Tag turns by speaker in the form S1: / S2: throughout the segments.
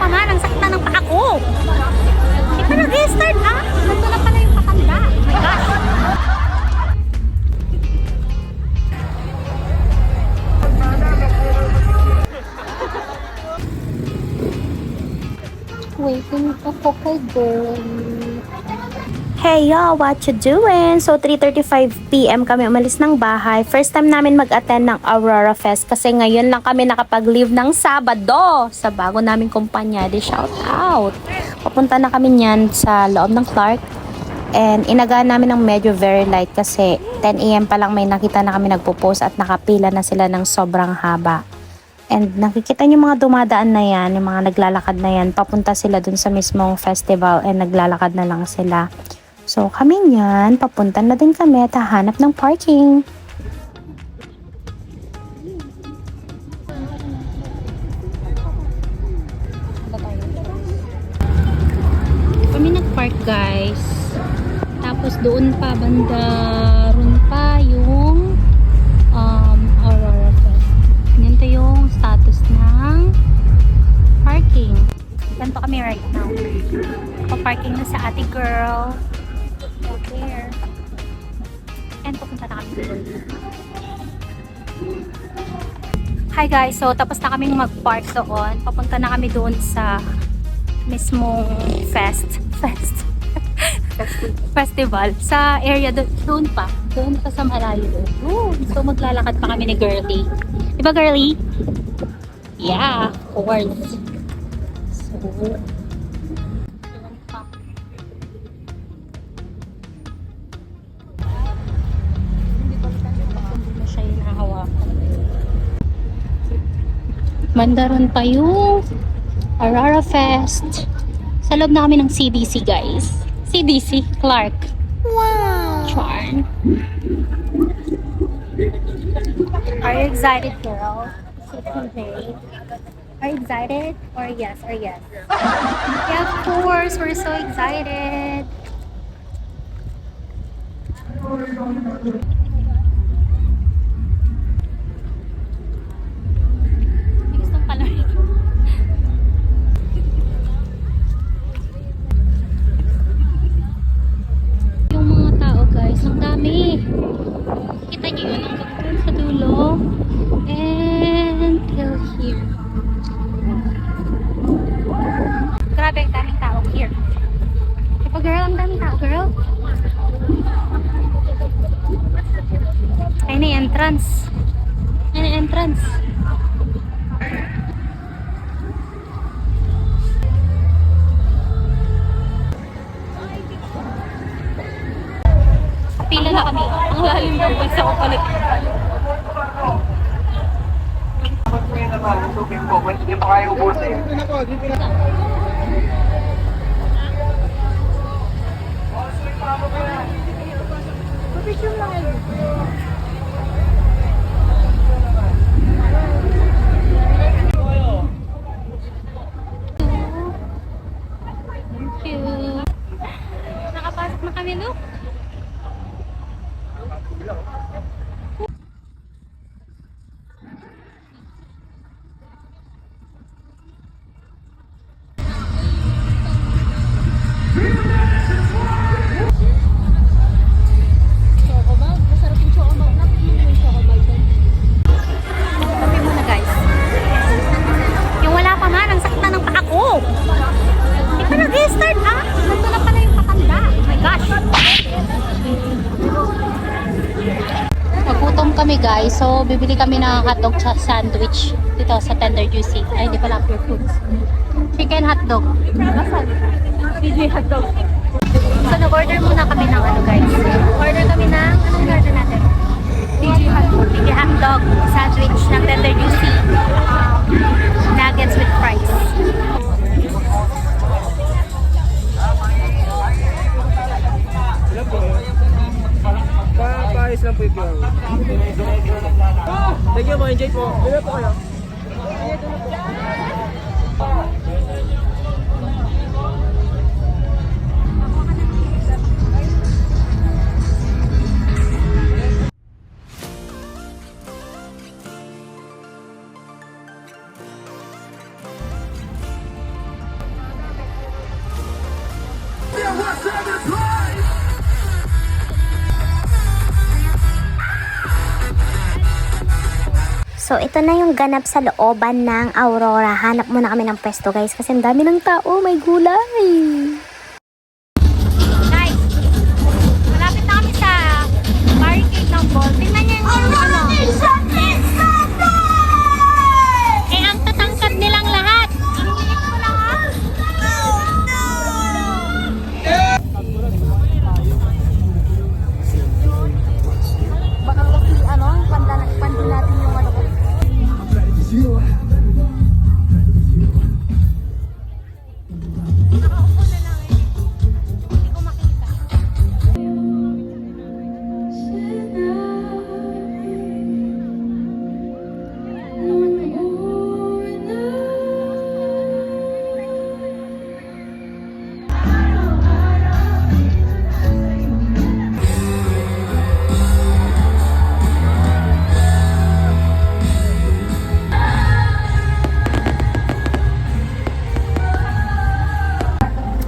S1: pa nga, nang sakta ng paa ko. Hindi pa nag-start ha? Nandun na pala yung patanda. Oh my gosh. Waiting ako kay girl. Hey y'all, what you doing? So 3:35 PM kami umalis ng bahay. First time namin mag-attend ng Aurora Fest kasi ngayon lang kami nakapag-leave ng Sabado sa bago naming kumpanya. Di shout out. Papunta na kami niyan sa loob ng Clark. And inagaan namin ng medyo very light kasi 10 AM pa lang may nakita na kami nagpo-post at nakapila na sila ng sobrang haba. And nakikita niyo mga dumadaan na yan, yung mga naglalakad na yan, papunta sila dun sa mismong festival and naglalakad na lang sila. So kami niyan, papunta na din kami at hahanap ng parking. Kami nag-park guys. Tapos doon pa, banda ron pa yung Aurora Fest. Ganito yung status ng parking. Ganito kami right now. Parking na sa ate girl. There. And pupunta na kami doon. Hi guys, so tapos na kaming mag-park doon. Papunta na kami doon sa mismong festival. Sa area doon pa. Doon pa sa malayo doon. So maglalakad pa kami ni Girlie. Diba Girlie? Yeah, of course. So, Mandaron pa yung Aurora Fest. Sa loob na kami ng CDC guys. CDC, Clark. Wow! Charm. Are you excited, girl? Are you excited? Or yes, or yes? Yeah, of course. We're so excited. Kita niyo yun hanggang dun sa dulo and till here. Grabe ang daming tao here. Diba girl, ang daming tao girl. Ayun na yung entrance. Ayun na yung entrance. Pila na kami. Ang lalim ng bulsa ko palit.
S2: Hindi pa kayo ubusin.
S1: Thank you. Nakapasok na kami, look. Kami guys, so bibili kami ng hotdog sandwich dito sa Tender Juicy. Ay, hindi pala Pure Foods. Chicken hotdog. DJ hotdog. So nag-order muna kami ng ano guys. Order kami ng, anong order natin? DJ hotdog. DJ hotdog sandwich ng Tender Juicy. Nuggets with fries.
S2: Paayos lang po yung QR. Thank you, enjoy po. Bila po kayo.
S1: So, ito na yung ganap sa looban ng Aurora. Hanap muna kami ng pwesto, guys, kasi ang dami ng tao. May gulay. Guys, malapit na kami sa barricade ng ball. Tingnan niyo yung ano. Eh, ang tatangkad nilang lahat. Ang liit ko lang, ha? Baka kasi, pandi natin yung ano ko. Nakaupo na lang eh. Hindi ko makita.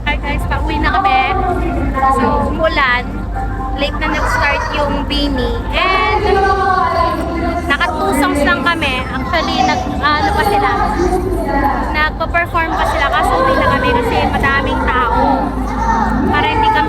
S1: Hi guys, pauwi na kami. So, umulan. Late na nag-start yung Bini. And, naka 2 songs lang kami. Actually, ano pa sila? Nagpa-perform pa sila. Kaso uwi na kami kasi madaming tao. Para hindi kami